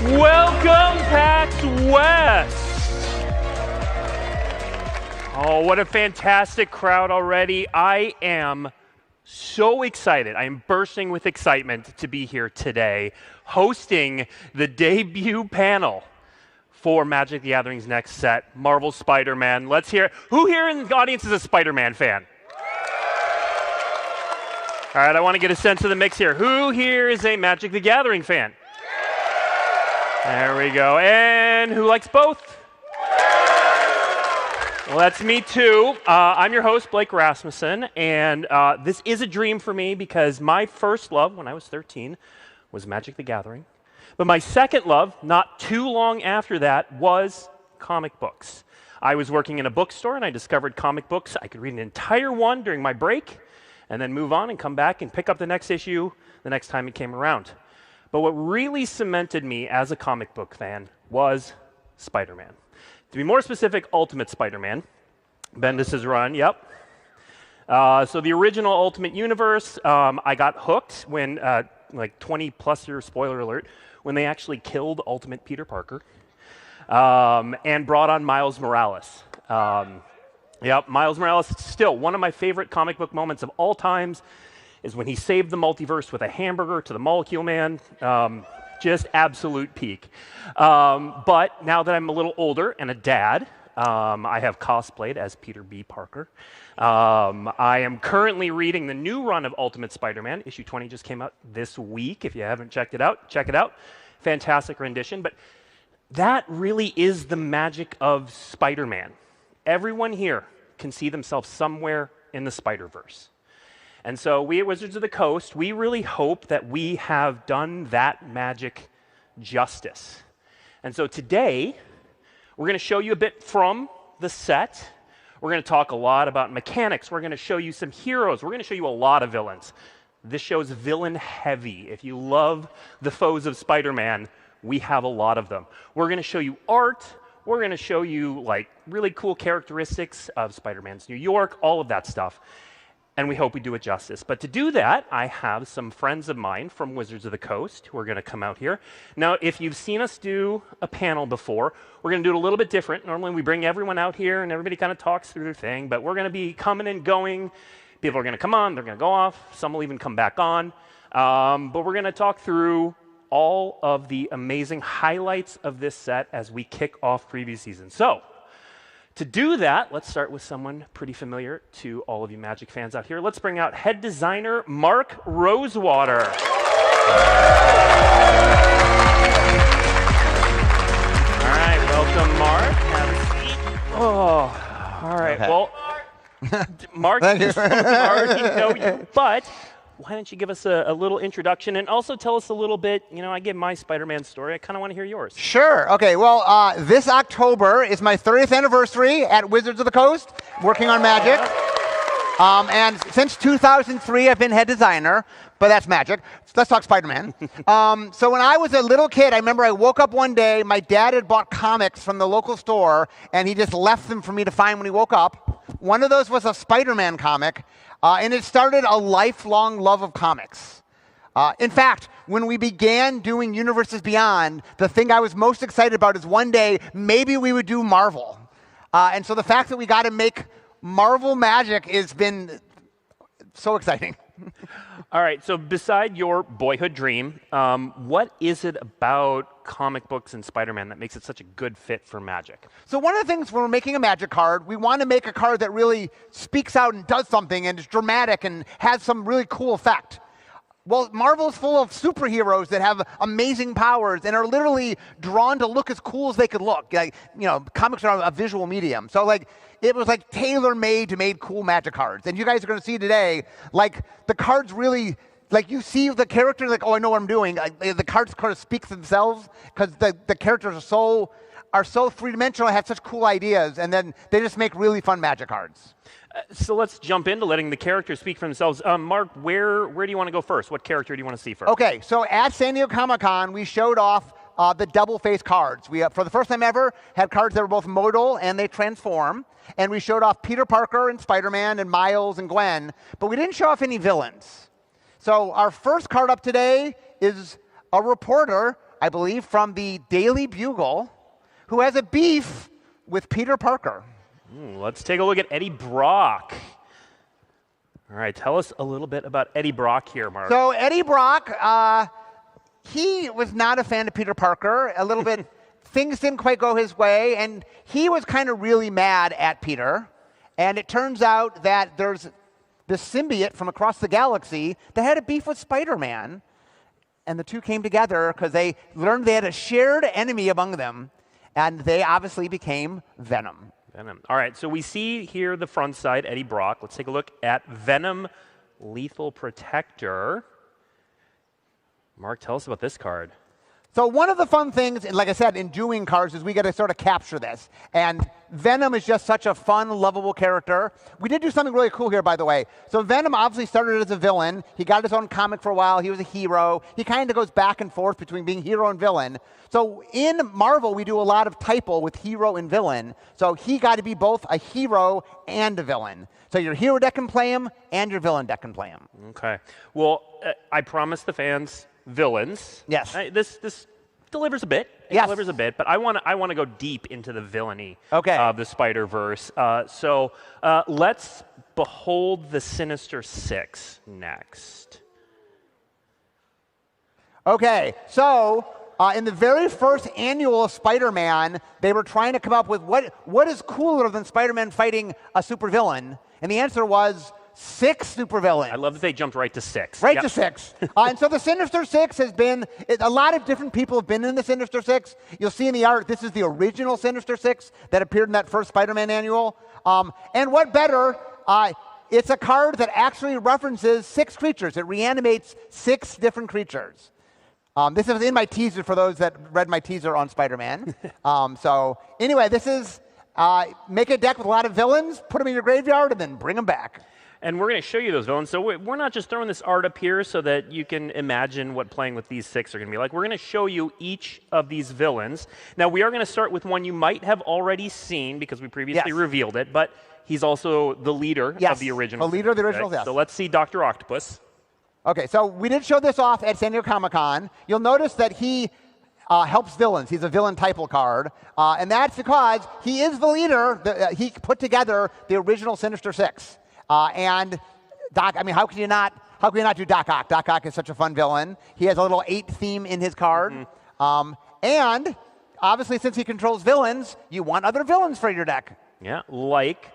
Welcome, PAX West. Oh, what a fantastic crowd already. I am so excited. I am bursting with excitement to be here today, hosting the debut panel for Magic the Gathering's next set, Marvel Spider-Man. Let's hear it. Who here in the audience is a Spider-Man fan? All right, I want to get a sense of the mix here. Who here is a Magic the Gathering fan? There we go. And who likes both? Well, that's me too. I'm your host, Blake Rasmussen, and this is a dream for me because my first love when I was 13 was Magic the Gathering. But my second love, not too long after that, was comic books. I was working in a bookstore and I discovered comic books. I could read an entire one during my break and then move on and come back and pick up the next issue the next time it came around. But what really cemented me as a comic book fan was Spider-Man. To be more specific, Ultimate Spider-Man. Bendis' run, yep. So the original Ultimate Universe, I got hooked when, like 20-plus year spoiler alert, when they actually killed Ultimate Peter Parker and brought on Miles Morales. Yep, Miles Morales, still one of my favorite comic book moments of all times, is when he saved the multiverse with a hamburger to the Molecule Man. Just absolute peak. But now that I'm a little older and a dad, I have cosplayed as Peter B. Parker. I am currently reading the new run of Ultimate Spider-Man. Issue 20 just came out this week. If you haven't checked it out, check it out. Fantastic rendition. But that really is the magic of Spider-Man. Everyone here can see themselves somewhere in the Spider-Verse. And so we at Wizards of the Coast, we really hope that we have done that magic justice. And so today, we're going to show you a bit from the set. We're going to talk a lot about mechanics. We're going to show you some heroes. We're going to show you a lot of villains. This show's villain heavy. If you love the foes of Spider-Man, we have a lot of them. We're going to show you art. We're going to show you like really cool characteristics of Spider-Man's New York, all of that stuff. And we hope we do it justice. But to do that, I have some friends of mine from Wizards of the Coast who are going to come out here. Now, if you've seen us do a panel before, we're going to do it a little bit different. Normally, we bring everyone out here, and everybody kind of talks through their thing. But we're going to be coming and going. People are going to come on. They're going to go off. Some will even come back on. But we're going to talk through all of the amazing highlights of this set as we kick off preview season. So, to do that, let's start with someone pretty familiar to all of you Magic fans out here. Let's bring out head designer Mark Rosewater. All right, welcome, Mark. Have a seat. Oh, all right. Okay. Well, Mark, we already know you, but why don't you give us a little introduction and also tell us a little bit, I give my Spider-Man story. I kind of want to hear yours. Sure. Okay, well, this October is my 30th anniversary at Wizards of the Coast, working on Magic. And since 2003, I've been head designer, but that's Magic. Let's talk Spider-Man. So when I was a little kid, I remember I woke up one day, my dad had bought comics from the local store, and he just left them for me to find when he woke up. One of those was a Spider-Man comic. And it started a lifelong love of comics. In fact, when we began doing Universes Beyond, the thing I was most excited about is one day, maybe we would do Marvel. And so the fact that we got to make Marvel Magic has been so exciting. All right, so beside your boyhood dream, what is it about comic books and Spider-Man that makes it such a good fit for Magic? So one of the things when we're making a Magic card, we want to make a card that really speaks out and does something and is dramatic and has some really cool effect. Well, Marvel's full of superheroes that have amazing powers and are literally drawn to look as cool as they could look. Like, comics are a visual medium. So it was like tailor-made to make cool Magic cards. And you guys are going to see today, the cards really, you see the characters, oh, I know what I'm doing. The cards kind of speak for themselves because the characters are so three-dimensional and have such cool ideas. And then they just make really fun Magic cards. So let's jump into letting the characters speak for themselves. Mark, where do you want to go first? What character do you want to see first? Okay, so at San Diego Comic-Con, we showed off the double-face cards. We, for the first time ever, had cards that were both modal and they transform. And we showed off Peter Parker and Spider-Man and Miles and Gwen, but we didn't show off any villains. So our first card up today is a reporter I believe, from the Daily Bugle, who has a beef with Peter Parker. Let's take a look at Eddie Brock. All right, tell us a little bit about Eddie Brock here, Mark. So Eddie Brock, he was not a fan of Peter Parker. A little bit, things didn't quite go his way, and he was kind of really mad at Peter. And it turns out that there's this symbiote from across the galaxy that had a beef with Spider-Man. And the two came together because they learned they had a shared enemy among them, and they obviously became Venom. Venom. All right, so we see here the front side, Eddie Brock. Let's take a look at Venom Lethal Protector. Mark, tell us about this card. So one of the fun things, and like I said, in doing cards is we got to sort of capture this. And Venom is just such a fun, lovable character. We did do something really cool here, by the way. So Venom obviously started as a villain. He got his own comic for a while. He was a hero. He kind of goes back and forth between being hero and villain. So in Marvel, we do a lot of typo with hero and villain. So he got to be both a hero and a villain. So your hero deck can play him, and your villain deck can play him. Okay. Well, I promised the fans villains. Yes. This delivers a bit. It yes. delivers a bit, but I want to go deep into the villainy okay. of the Spider-Verse. So let's behold the Sinister Six next. Okay, so in the very first annual of Spider-Man, they were trying to come up with what is cooler than Spider-Man fighting a supervillain, and the answer was 6 supervillains. I love that they jumped right to 6. Right to 6. And so the Sinister Six has been, a lot of different people have been in the Sinister Six. You'll see in the art, this is the original Sinister Six that appeared in that first Spider-Man annual. And what better, it's a card that actually references 6 creatures. It reanimates 6 different creatures. This is in my teaser for those that read my teaser on Spider-Man. So anyway, this is make a deck with a lot of villains, put them in your graveyard, and then bring them back. And we're going to show you those villains. So we're not just throwing this art up here so that you can imagine what playing with these 6 are going to be like. We're going to show you each of these villains. Now, we are going to start with one you might have already seen because we previously revealed it, but he's also the leader of the original. The leader of the original, yes. So let's see Dr. Octopus. Okay, so we did show this off at San Diego Comic-Con. You'll notice that he helps villains. He's a villain typo card, and that's because he is the leader. He put together the original Sinister Six. And Doc, I mean, how can you not do Doc Ock? Doc Ock is such a fun villain. He has a little 8 theme in his card. And obviously, since he controls villains, you want other villains for your deck. Yeah, like,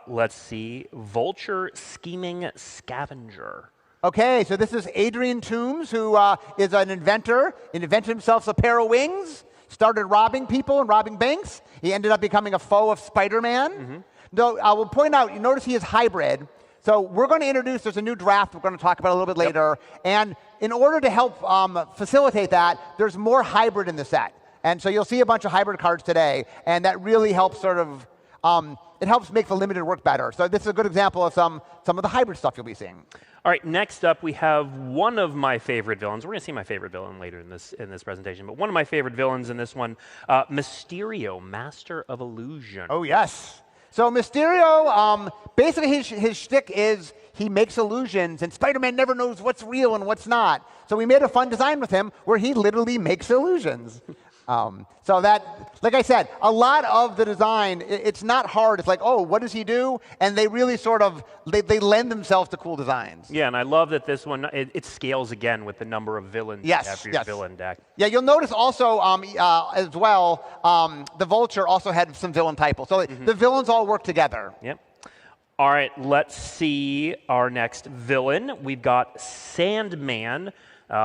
let's see, Vulture Scheming Scavenger. Okay, so this is Adrian Toomes, who is an inventor. He invented himself a pair of wings, started robbing people and robbing banks. He ended up becoming a foe of Spider-Man. Though I will point out, you notice he is hybrid. So we're going to introduce, there's a new draft we're going to talk about a little bit later. And in order to help facilitate that, there's more hybrid in the set. And so you'll see a bunch of hybrid cards today. And that really helps sort of, it helps make the limited work better. So this is a good example of some of the hybrid stuff you'll be seeing. All right, next up we have one of my favorite villains. We're going to see my favorite villain later in this presentation, but one of my favorite villains in this one, Mysterio, Master of Illusion. Oh, yes. So Mysterio, basically his shtick is he makes illusions, and Spider-Man never knows what's real and what's not. So we made a fun design with him where he literally makes illusions. So that, like I said, a lot of the design, it's not hard. It's like, oh, what does he do? And they really sort of, they lend themselves to cool designs. Yeah, and I love that this one, it scales again with the number of villains you have for your villain deck. Yeah, you'll notice also as well, the Vulture also had some villain typos. So the villains all work together. Yep. All right, let's see our next villain. We've got Sandman.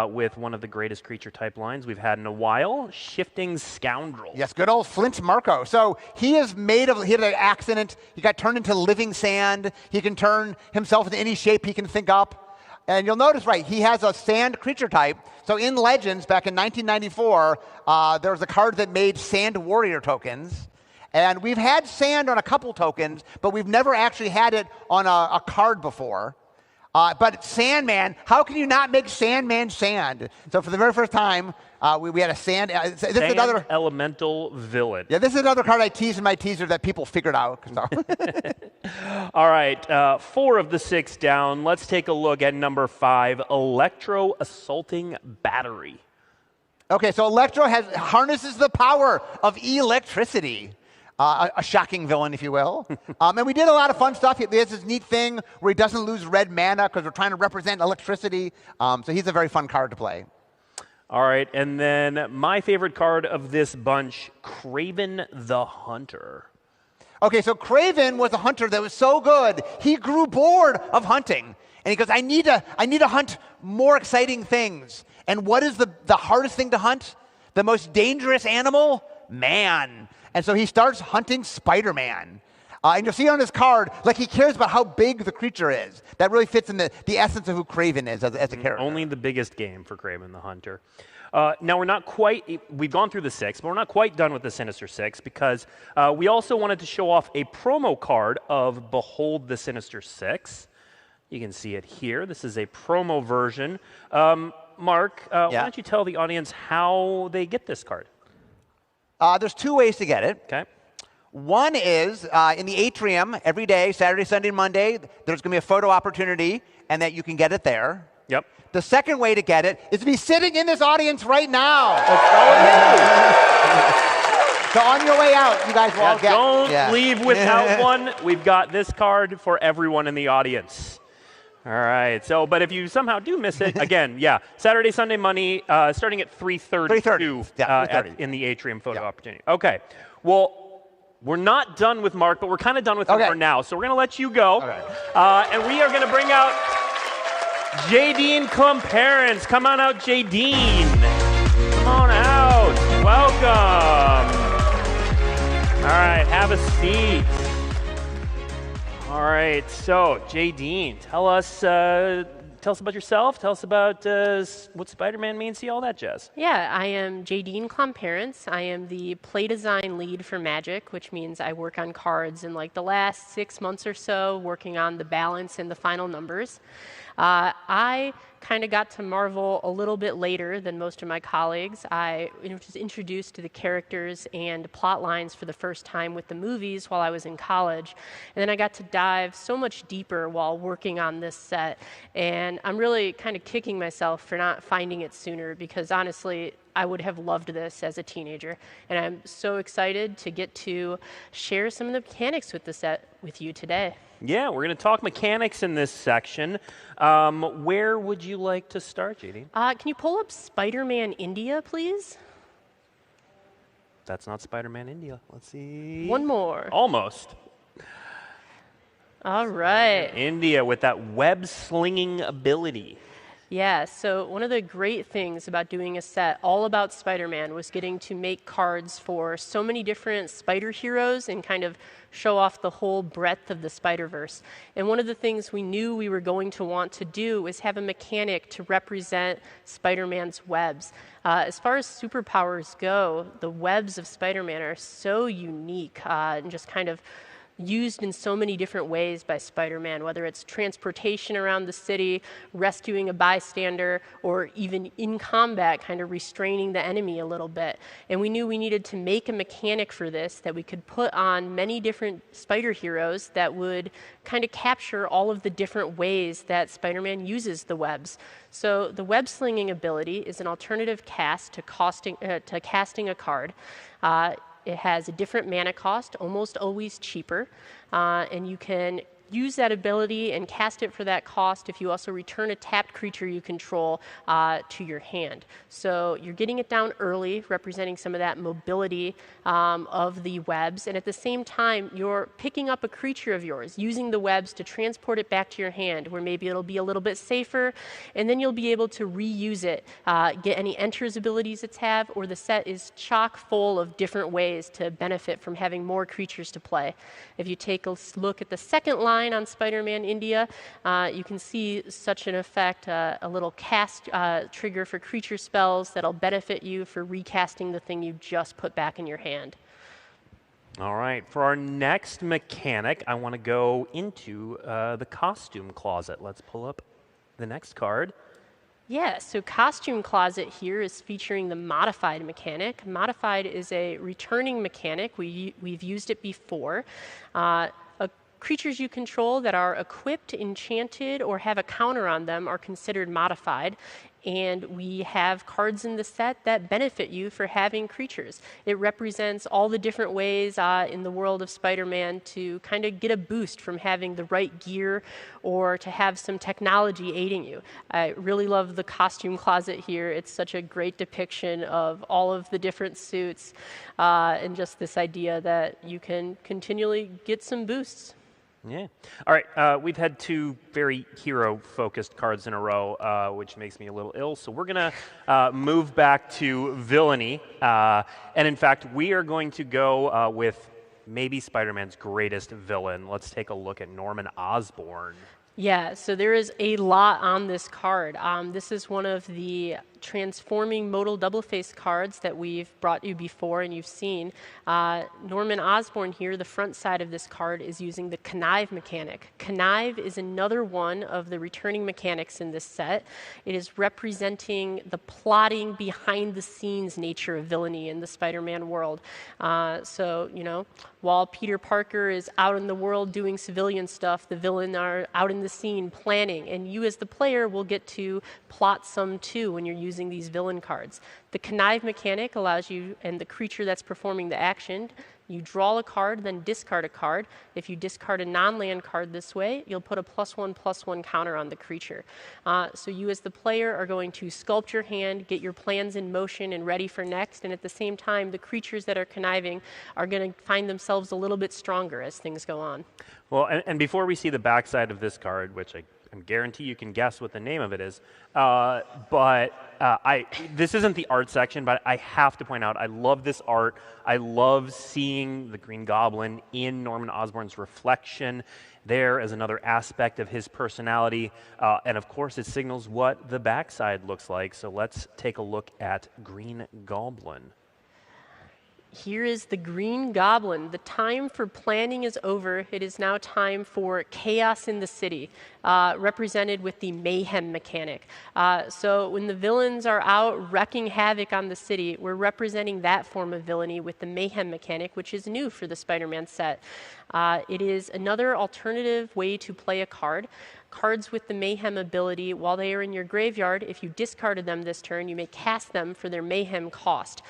With one of the greatest creature type lines we've had in a while, Shifting Scoundrel. Yes, good old Flint Marko. So he had an accident. He got turned into living sand. He can turn himself into any shape he can think up. And you'll notice, right, he has a sand creature type. So in Legends, back in 1994, there was a card that made sand warrior tokens. And we've had sand on a couple tokens, but we've never actually had it on a card before. But Sandman, how can you not make Sandman sand? So for the very first time, we had a sand. This is another elemental villain. Yeah, this is another card I teased in my teaser that people figured out. So. All right, 4 of the 6 down. Let's take a look at number 5, Electro Assaulting Battery. Okay, so Electro harnesses the power of electricity. A shocking villain, if you will. And we did a lot of fun stuff. There's this neat thing where he doesn't lose red mana because we're trying to represent electricity. So he's a very fun card to play. All right, and then my favorite card of this bunch, Kraven the Hunter. Okay, so Kraven was a hunter that was so good, he grew bored of hunting. And he goes, I need to hunt more exciting things. And what is the hardest thing to hunt? The most dangerous animal? Man. And so he starts hunting Spider-Man. And you'll see on his card, like he cares about how big the creature is. That really fits in the essence of who Kraven is as a character. Only the biggest game for Kraven the Hunter. Now, we're not quite, we've gone through the 6, but we're not quite done with the Sinister 6 because we also wanted to show off a promo card of Behold the Sinister 6. You can see it here. This is a promo version. Mark, why don't you tell the audience how they get this card? There's 2 ways to get it. Okay. One is in the atrium every day, Saturday, Sunday, Monday, there's going to be a photo opportunity, and that you can get it there. Yep. The second way to get it is to be sitting in this audience right now. So on your way out, you guys will all get. Don't leave without one. We've got this card for everyone in the audience. All right. So, but if you somehow do miss it, again, Saturday, Sunday, Monday, starting at 3:32 in the atrium photo opportunity. Okay. Well, we're not done with Mark, but we're kind of done with him for now. So we're going to let you go. And we are going to bring out Jadine Klumparents. Come on out, Jadine. Come on out. Welcome. All right, have a seat. All right, so Jadine, tell us about yourself. Tell us about what Spider-Man means to you, all that jazz. Yeah, I am Jadine Klumparents. I am the play design lead for Magic, which means I work on cards in like the last 6 months or so, working on the balance and the final numbers. I kind of got to Marvel a little bit later than most of my colleagues. I was introduced to the characters and plot lines for the first time with the movies while I was in college. And then I got to dive so much deeper while working on this set. And I'm really kind of kicking myself for not finding it sooner because honestly, I would have loved this as a teenager. And I'm so excited to get to share some of the mechanics with the set with you today. Yeah, we're going to talk mechanics in this section. Where would you like to start, JD? Can you pull up Spider-Man India, please? That's not Spider-Man India. Let's see. One more. Almost. All right. India with that web-slinging ability. Yeah, so one of the great things about doing a set all about Spider-Man was getting to make cards for so many different spider heroes and kind of show off the whole breadth of the Spider-Verse. And one of the things we knew we were going to want to do was have a mechanic to represent Spider-Man's webs. As far as superpowers go, the webs of Spider-Man are so unique and just kind of used in so many different ways by Spider-Man, whether it's transportation around the city, rescuing a bystander, or even in combat, kind of restraining the enemy a little bit. And we knew we needed to make a mechanic for this that we could put on many different spider heroes that would kind of capture all of the different ways that Spider-Man uses the webs. So the web slinging ability is an alternative cast to casting a card. It has a different mana cost, almost always cheaper, and you can use that ability and cast it for that cost if you also return a tapped creature you control to your hand. So you're getting it down early, representing some of that mobility of the webs, and at the same time, you're picking up a creature of yours, using the webs to transport it back to your hand, where maybe it'll be a little bit safer, and then you'll be able to reuse it, get any enters abilities it's have, or the set is chock full of different ways to benefit from having more creatures to play. If you take a look at the second line on Spider-Man India, you can see such an effect, a little cast trigger for creature spells that'll benefit you for recasting the thing you just put back in your hand. All right, for our next mechanic, I want to go into the costume closet. Let's pull up the next card. Yeah, so Costume Closet here is featuring the Modified mechanic. Modified is a returning mechanic. We've used it before. A Creatures you control that are equipped, enchanted, or have a counter on them are considered modified. And we have cards in the set that benefit you for having creatures. It represents all the different ways in the world of Spider-Man to kind of get a boost from having the right gear or to have some technology aiding you. I really love the costume closet here. It's such a great depiction of all of the different suits and just this idea that you can continually get some boosts. Yeah. All right. We've had two very hero-focused cards in a row, which makes me a little ill. So we're going to move back to villainy. And in fact, we are going to go with maybe Spider-Man's greatest villain. Let's take a look at Norman Osborn. Yeah, so there is a lot on this card. This is one of the transforming modal double-face cards that we've brought you before and you've seen. Norman Osborn here, the front side of this card, is using the connive mechanic. Connive is another one of the returning mechanics in this set. It is representing the plotting behind-the-scenes nature of villainy in the Spider-Man world. So, you know, while Peter Parker is out in the world doing civilian stuff, the villain are out in the scene planning, and you as the player will get to plot some too when you're using these villain cards. The connive mechanic allows you, and the creature that's performing the action, you draw a card, then discard a card. If you discard a non-land card this way, you'll put a +1/+1 counter on the creature. So you as the player are going to sculpt your hand, get your plans in motion and ready for next, and at the same time, the creatures that are conniving are going to find themselves a little bit stronger as things go on. Well, and before we see the backside of this card, which I guarantee you can guess what the name of it is, this isn't the art section, but I have to point out, I love this art. I love seeing the Green Goblin in Norman Osborn's reflection there as another aspect of his personality. And of course, it signals what the backside looks like. So let's take a look at Green Goblin. Here is the Green Goblin. The time for planning is over. It is now time for chaos in the city, represented with the mayhem mechanic. So when the villains are out wreaking havoc on the city, we're representing that form of villainy with the mayhem mechanic, which is new for the Spider-Man set. It is another alternative way to play a card. Cards with the Mayhem ability, while they are in your graveyard, if you discarded them this turn, you may cast them for their Mayhem cost.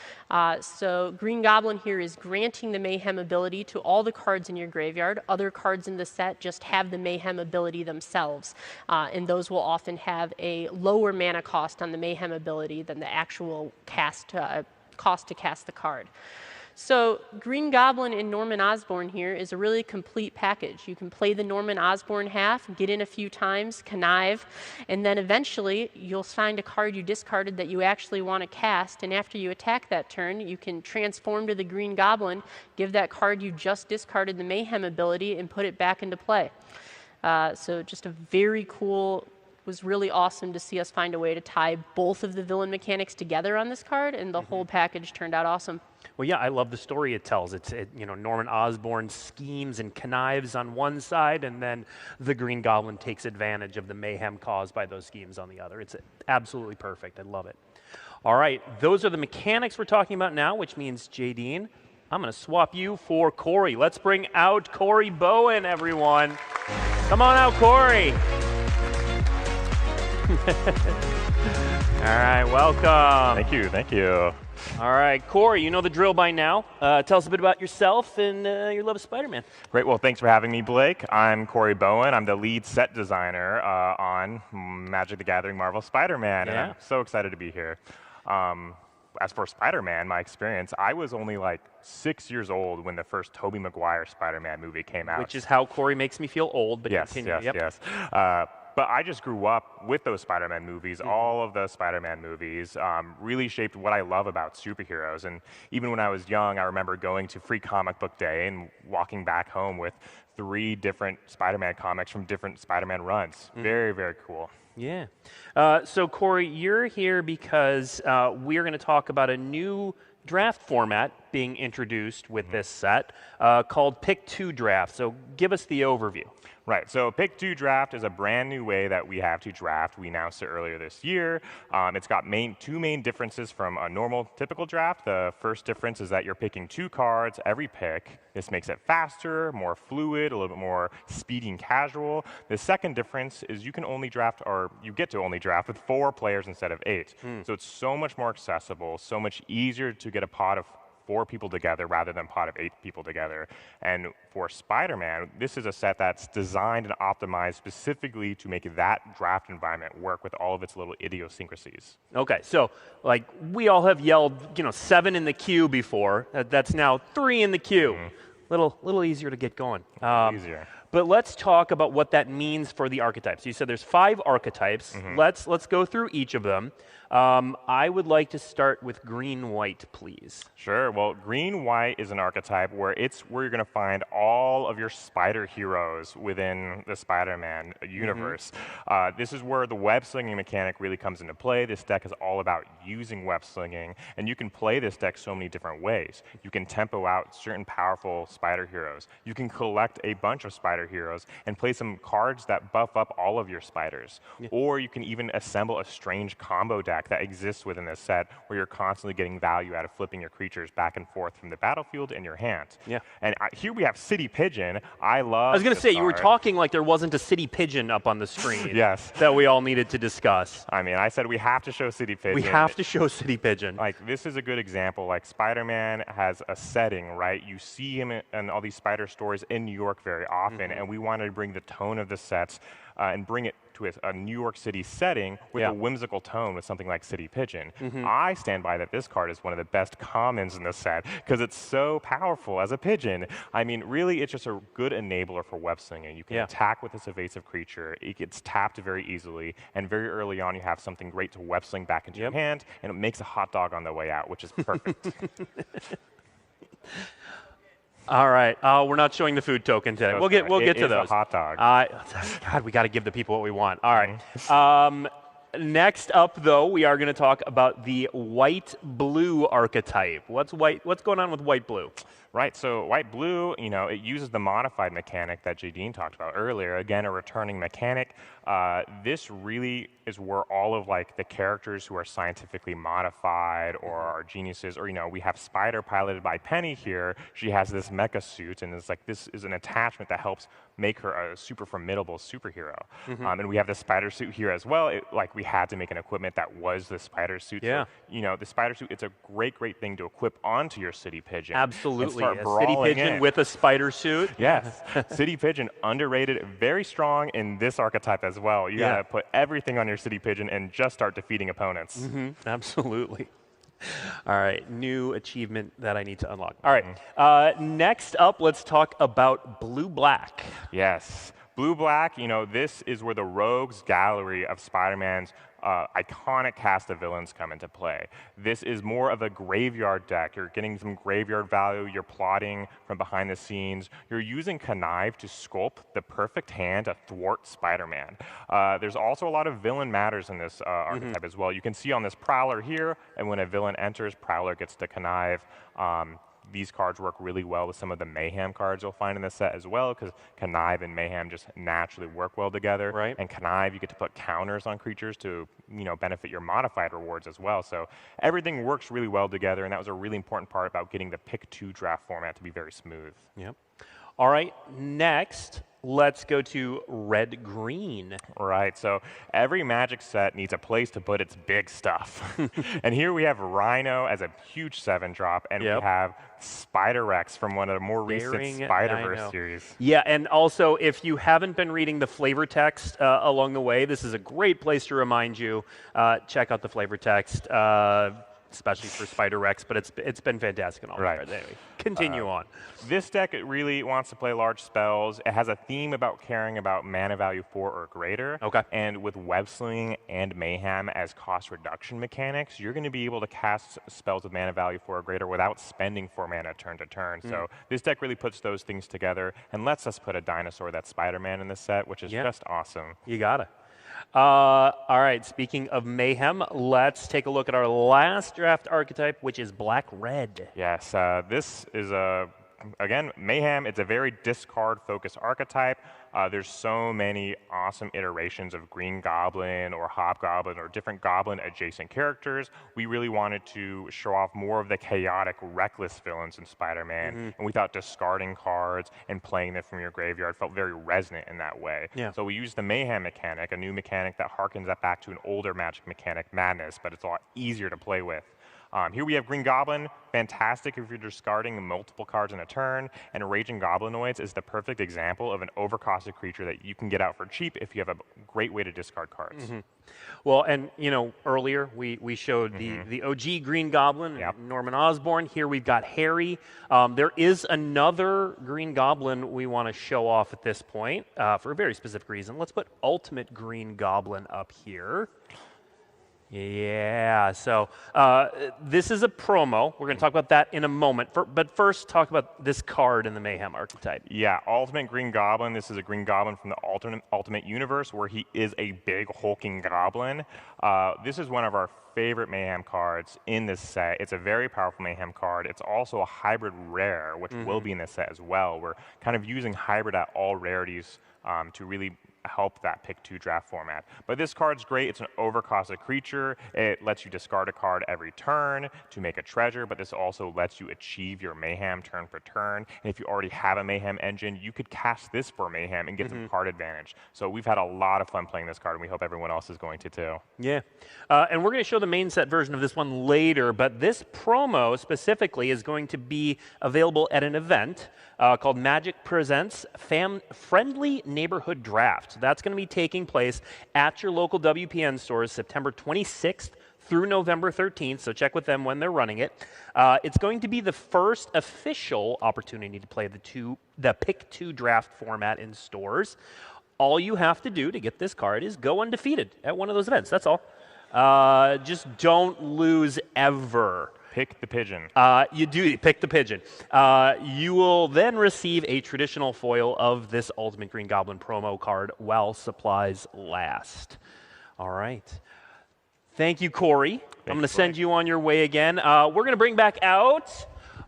So Green Goblin here is granting the Mayhem ability to all the cards in your graveyard. Other cards in the set just have the Mayhem ability themselves, and those will often have a lower mana cost on the Mayhem ability than the actual cost to cast the card. So Green Goblin in Norman Osborn here is a really complete package. You can play the Norman Osborn half, get in a few times, connive, and then eventually you'll find a card you discarded that you actually want to cast, and after you attack that turn, you can transform to the Green Goblin, give that card you just discarded the Mayhem ability, and put it back into play. So just a very cool, was really awesome to see us find a way to tie both of the villain mechanics together on this card, and the whole package turned out awesome. Well, yeah, I love the story it tells. Norman Osborn schemes and connives on one side, and then the Green Goblin takes advantage of the mayhem caused by those schemes on the other. It's absolutely perfect. I love it. All right, those are the mechanics we're talking about now, which means, Jadine, I'm going to swap you for Corey. Let's bring out Corey Bowen, everyone. Come on out, Corey. All right, welcome. Thank you. All right, Corey, you know the drill by now. Tell us a bit about yourself and your love of Spider-Man. Great. Well, thanks for having me, Blake. I'm Corey Bowen. I'm the lead set designer on Magic the Gathering Marvel Spider-Man, and I'm so excited to be here. As for Spider-Man, my experience, I was only like 6 years old when the first Tobey Maguire Spider-Man movie came out. Which is how Corey makes me feel old, but continue. Yes. But I just grew up with those Spider-Man movies. All of the Spider-Man movies really shaped what I love about superheroes. And even when I was young, I remember going to Free Comic Book Day and walking back home with 3 different Spider-Man comics from different Spider-Man runs. Very, very cool. Yeah. So, Corey, you're here because we're going to talk about a new draft format being introduced with this set called Pick 2 Draft. So give us the overview. Right, so Pick 2 Draft is a brand new way that we have to draft. We announced it earlier this year. It's got two main differences from a normal, typical draft. The first difference is that you're picking 2 cards every pick. This makes it faster, more fluid, a little bit more speedy and casual. The second difference is you can only draft, or you get to only draft with 4 players instead of 8. So it's so much more accessible, so much easier to get a pot of 4 people together rather than a pot of 8 people together. And for Spider-Man, this is a set that's designed and optimized specifically to make that draft environment work with all of its little idiosyncrasies. Okay, so like we all have yelled, 7 in the queue before. That's now 3 in the queue. Little easier to get going. Easier. But let's talk about what that means for the archetypes. You said there's 5 archetypes. Let's go through each of them. I would like to start with green-white, please. Sure. Well, green-white is an archetype where it's where you're going to find all of your spider heroes within the Spider-Man universe. This is where the web-slinging mechanic really comes into play. This deck is all about using web-slinging, and you can play this deck so many different ways. You can tempo out certain powerful spider heroes. You can collect a bunch of spider heroes and play some cards that buff up all of your spiders. Or you can even assemble a strange combo deck that exists within this set where you're constantly getting value out of flipping your creatures back and forth from the battlefield in your hand. And here we have City Pigeon. I was going to say, you were talking like there wasn't a City Pigeon up on the screen Yes. that we all needed to discuss. I mean, I said we have to show City Pigeon. We have to show City Pigeon. Like, this is a good example. Like, Spider-Man has a setting, right? You see him in all these spider stories in New York very often, and we wanted to bring the tone of the sets and bring it to a New York City setting with a whimsical tone with something like City Pigeon. I stand by that this card is one of the best commons in the set because it's so powerful as a pigeon. I mean, really, it's just a good enabler for web slinging. You can attack with this evasive creature. It gets tapped very easily, and very early on, you have something great to web sling back into your hand, and it makes a hot dog on the way out, which is perfect. All right. We're not showing the food token today. We'll get to those. A hot dog. God, we got to give the people what we want. All right. Next up, though, we are going to talk about the white-blue archetype. What's going on with white-blue? Right, so white-blue, it uses the modified mechanic that Jadine talked about earlier. Again, a returning mechanic. This really is where all of the characters who are scientifically modified or are geniuses, or we have Spider piloted by Penny here. She has this mecha suit, and it's this is an attachment that helps make her a super formidable superhero. And we have the spider suit here as well. We had to make an equipment that was the spider suit. Yeah. So, the spider suit, it's a great thing to equip onto your City Pigeon. Absolutely. A City Pigeon with a spider suit. Yes. City Pigeon, underrated, very strong in this archetype as well. You gotta put everything on your City Pigeon and just start defeating opponents. Absolutely. All right, new achievement that I need to unlock. All right, next up, let's talk about blue-black. Yes. Blue-black, this is where the Rogues Gallery of Spider-Man's iconic cast of villains come into play. This is more of a graveyard deck. You're getting some graveyard value. You're plotting from behind the scenes. You're using Connive to sculpt the perfect hand to thwart Spider-Man. There's also a lot of villain matters in this archetype as well. You can see on this Prowler here, and when a villain enters, Prowler gets to Connive. These cards work really well with some of the Mayhem cards you'll find in the set as well, because Connive and Mayhem just naturally work well together. Right. And Connive, you get to put counters on creatures to, benefit your modified rewards as well. So everything works really well together, and that was a really important part about getting the Pick 2 draft format to be very smooth. Yep. All right, next, let's go to red-green. Right, so every Magic set needs a place to put its big stuff. And here we have Rhino as a huge 7-drop, and we have Spider-Rex from one of the more recent Spider-Verse series. Yeah, and also, if you haven't been reading the flavor text along the way, this is a great place to remind you, check out the flavor text. Especially for Spider-Rex, but it's been fantastic in all regards. Anyway, continue on. This deck really wants to play large spells. It has a theme about caring about mana value 4 or greater. Okay. And with Web Slinging and Mayhem as cost reduction mechanics, you're going to be able to cast spells with mana value 4 or greater without spending 4 mana turn to turn. So this deck really puts those things together and lets us put a dinosaur that's Spider-Man in this set, which is just awesome. You got it. All right, speaking of Mayhem, let's take a look at our last draft archetype, which is black-red. Yes, this is a again, Mayhem, it's a very discard-focused archetype. There's so many awesome iterations of Green Goblin or Hobgoblin or different Goblin-adjacent characters. We really wanted to show off more of the chaotic, reckless villains in Spider-Man, and we thought discarding cards and playing them from your graveyard felt very resonant in that way. Yeah. So we used the Mayhem mechanic, a new mechanic that harkens that back to an older Magic mechanic, Madness, but it's a lot easier to play with. Here we have Green Goblin, fantastic if you're discarding multiple cards in a turn, and Raging Goblinoids is the perfect example of an overcosted creature that you can get out for cheap if you have a great way to discard cards. Well, and earlier we showed the OG Green Goblin, Norman Osborn. Here we've got Harry. There is another Green Goblin we want to show off at this point for a very specific reason. Let's put Ultimate Green Goblin up here. Yeah, so this is a promo. We're going to talk about that in a moment. But first, talk about this card in the Mayhem archetype. Yeah, Ultimate Green Goblin. This is a Green Goblin from the Ultimate Universe where he is a big hulking goblin. This is one of our favorite Mayhem cards in this set. It's a very powerful Mayhem card. It's also a hybrid rare, which will be in this set as well. We're kind of using hybrid at all rarities to really help that pick 2 draft format. But this card's great. It's an overcosted creature. It lets you discard a card every turn to make a treasure, but this also lets you achieve your Mayhem turn per turn. And if you already have a Mayhem engine, you could cast this for Mayhem and get some card advantage. So we've had a lot of fun playing this card, and we hope everyone else is going to too. Yeah. And we're going to show the main set version of this one later, but this promo specifically is going to be available at an event called Magic Presents Friendly Neighborhood Draft. So that's going to be taking place at your local WPN stores September 26th through November 13th, so check with them when they're running it. It's going to be the first official opportunity to play the Pick 2 draft format in stores. All you have to do to get this card is go undefeated at one of those events. That's all. Just don't lose ever. Pick the pigeon. You do pick the pigeon. You will then receive a traditional foil of this Ultimate Green Goblin promo card while supplies last. All right. Thank you, Corey. I'm going to send you on your way again. We're going to bring back out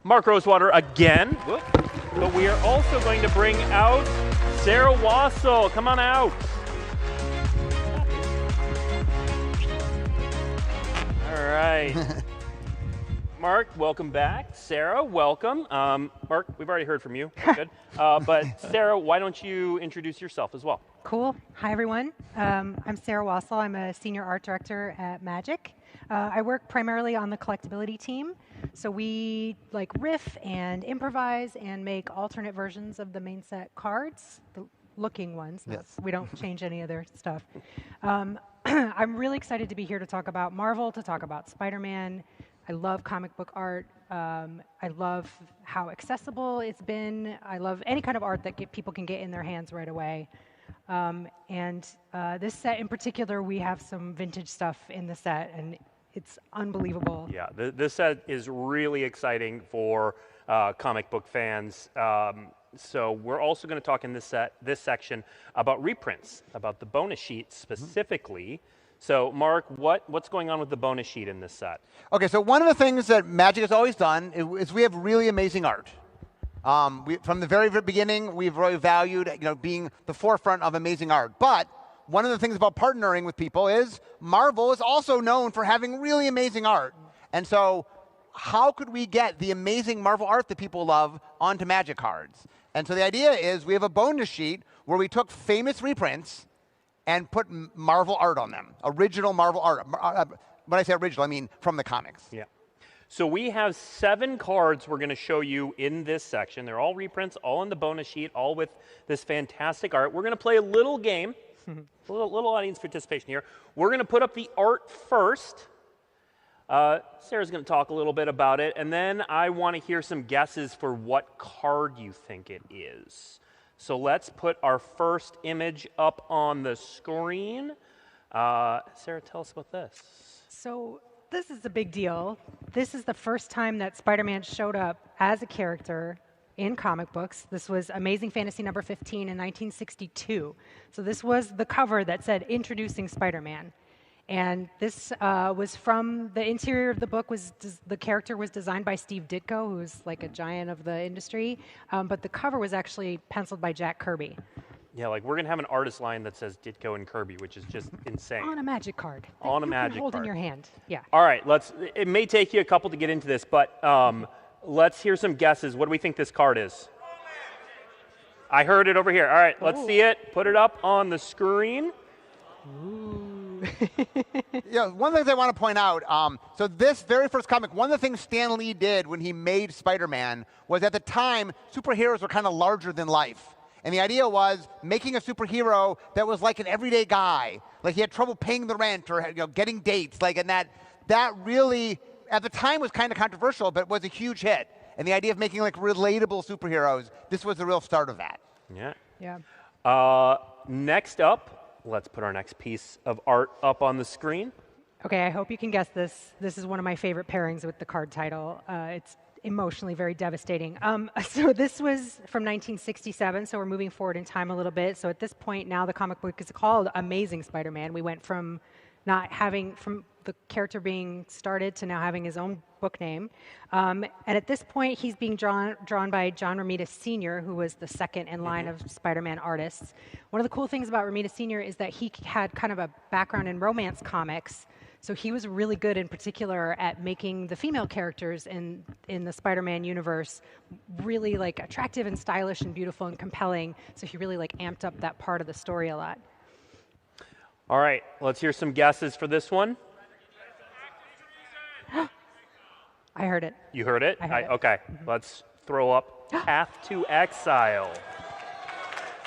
Mark Rosewater again, but we are also going to bring out Sarah Wassel. Come on out. All right. Mark, welcome back. Sarah, welcome. Mark, we've already heard from you. Good. But Sarah, why don't you introduce yourself as well? Cool. Hi, everyone. I'm Sarah Wassel. I'm a senior art director at Magic. I work primarily on the collectability team. So we riff and improvise and make alternate versions of the main set cards, the looking ones. Yes. We don't change any of their stuff. I'm really excited to be here to talk about Marvel, to talk about Spider-Man. I love comic book art. I love how accessible it's been. I love any kind of art that people can get in their hands right away. This set in particular, we have some vintage stuff in the set, and it's unbelievable. Yeah, this set is really exciting for comic book fans. So we're also going to talk in this section about reprints, about the bonus sheet specifically. So, Mark, what's going on with the bonus sheet in this set? Okay, so one of the things that Magic has always done is we have really amazing art. From the very beginning, we've really valued being the forefront of amazing art. But one of the things about partnering with people is Marvel is also known for having really amazing art. And so how could we get the amazing Marvel art that people love onto Magic cards? And so the idea is we have a bonus sheet where we took famous reprints and put Marvel art on them, original Marvel art. When I say original, I mean from the comics. Yeah. So we have 7 cards we're going to show you in this section. They're all reprints, all in the bonus sheet, all with this fantastic art. We're going to play a little game, a little audience participation here. We're going to put up the art first. Sarah's going to talk a little bit about it, and then I want to hear some guesses for what card you think it is. So let's put our first image up on the screen. Sarah, tell us about this. So this is a big deal. This is the first time that Spider-Man showed up as a character in comic books. This was Amazing Fantasy number 15 in 1962. So this was the cover that said Introducing Spider-Man. And this was from the interior of the book. The character was designed by Steve Ditko, who's like a giant of the industry. But the cover was actually penciled by Jack Kirby. Yeah, like we're gonna have an artist line that says Ditko and Kirby, which is just insane. On a magic card. On a you magic can hold card. in your hand. Yeah. All right, it may take you a couple to get into this, but let's hear some guesses. What do we think this card is? I heard it over here. All right, let's see it. Put it up on the screen. Ooh. Yeah, one of the things I want to point out, so this very first comic, one of the things Stan Lee did when he made Spider-Man was at the time, superheroes were kind of larger than life. And the idea was making a superhero that was like an everyday guy. Like he had trouble paying the rent or getting dates. And that really, at the time, was kind of controversial, but was a huge hit. And the idea of making like relatable superheroes, this was the real start of that. Yeah. Yeah. Next up, let's put our next piece of art up on the screen. Okay, I hope you can guess this. This is one of my favorite pairings with the card title. It's emotionally very devastating. So this was from 1967, so we're moving forward in time a little bit. So at this point now the comic book is called Amazing Spider-Man. We went from the character being started to now having his own book name. And at this point he's being drawn by John Romita Sr., who was the second in line of Spider-Man artists. One of the cool things about Romita Sr. is that he had kind of a background in romance comics. So he was really good, in particular, at making the female characters in the Spider-Man universe really like attractive and stylish and beautiful and compelling. So he really like amped up that part of the story a lot. All right, let's hear some guesses for this one. I heard it. You heard it? I heard it. Okay, let's throw up Path to Exile.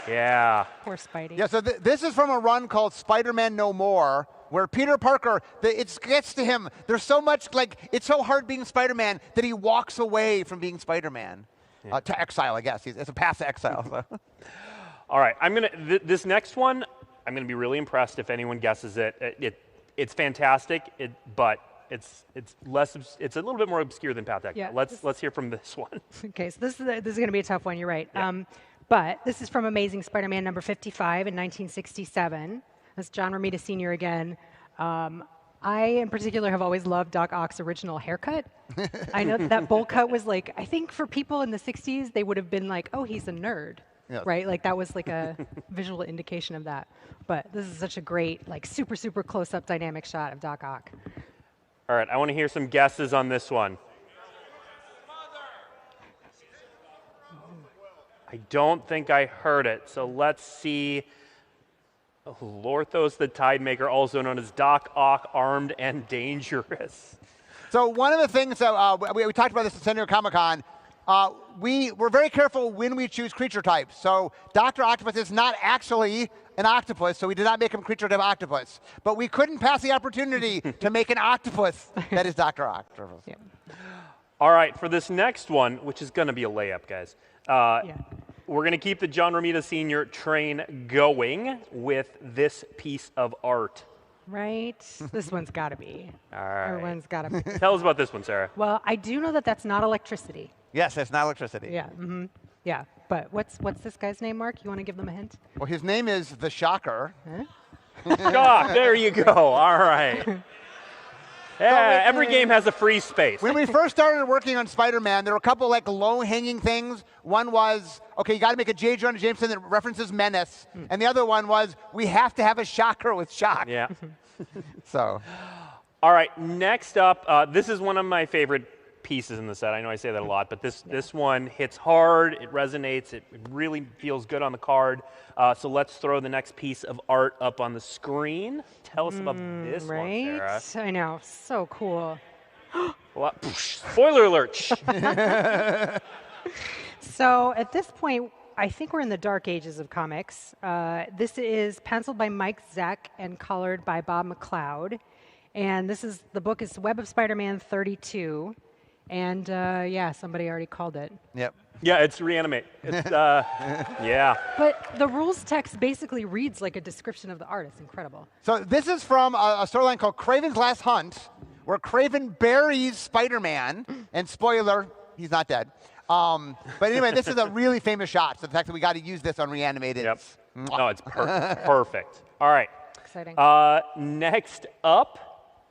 Yeah. Poor Spidey. Yeah, so this is from a run called Spider-Man No More, where Peter Parker, it gets to him. There's so much, it's so hard being Spider-Man that he walks away from being Spider-Man. To exile, I guess. It's a path to exile. So. All right, this next one, I'm gonna be really impressed if anyone guesses it. It's fantastic, but it's a little bit more obscure than Path to Exile. Yeah, Let's hear from this one. Okay, so this is going to be a tough one. You're right. Yeah. But this is from Amazing Spider-Man number 55 in 1967. That's John Romita Sr. again. I, in particular, have always loved Doc Ock's original haircut. I know that bowl cut was like, I think for people in the 60s, they would have been like, oh, he's a nerd, right? Like that was like a visual indication of that. But this is such a great, like super, super close-up dynamic shot of Doc Ock. All right, I want to hear some guesses on this one. I don't think I heard it, so let's see. Lorthos the Tidemaker, also known as Doc Ock, armed and dangerous. So one of the things that we talked about this at San Diego Comic-Con, we're very careful when we choose creature types. So Dr. Octopus is not actually an octopus, so we did not make him creature type octopus. But we couldn't pass the opportunity to make an octopus that is Dr. Octopus. Yeah. All right, for this next one, which is going to be a layup, guys. We're going to keep the John Romita Sr. train going with this piece of art. Right? This one's got to be. All right. Everyone's got to be. Tell us about this one, Sarah. Well, I do know that that's not electricity. Yes, that's not electricity. Yeah. Mm-hmm. Yeah. But what's this guy's name, Mark? You want to give them a hint? Well, his name is the Shocker. Huh? Shock, there you go. All right. Yeah, every game has a free space. When we first started working on Spider-Man, there were a couple low-hanging things. One was, okay, you got to make a J. Jonah Jameson that references Menace, and the other one was we have to have a shocker with shock. Yeah. So. All right, next up, this is one of my favorite pieces in the set. I know I say that a lot, but this one hits hard, it resonates, it really feels good on the card. So let's throw the next piece of art up on the screen. Tell us about this right? one, Sarah. I know, so cool. Well, spoiler alert. So at this point, I think we're in the dark ages of comics. This is penciled by Mike Zeck and colored by Bob McLeod. And the book is Web of Spider-Man 32. And yeah, somebody already called it. Yep. Yeah, it's Reanimate. It's, yeah. But the rules text basically reads like a description of the art. It's incredible. So this is from a storyline called Kraven's Last Hunt, where Kraven buries Spider-Man, and spoiler, he's not dead. But anyway, this is a really famous shot. So the fact that we got to use this on Reanimated. Yep. No, it's perfect. All right. exciting. Next up,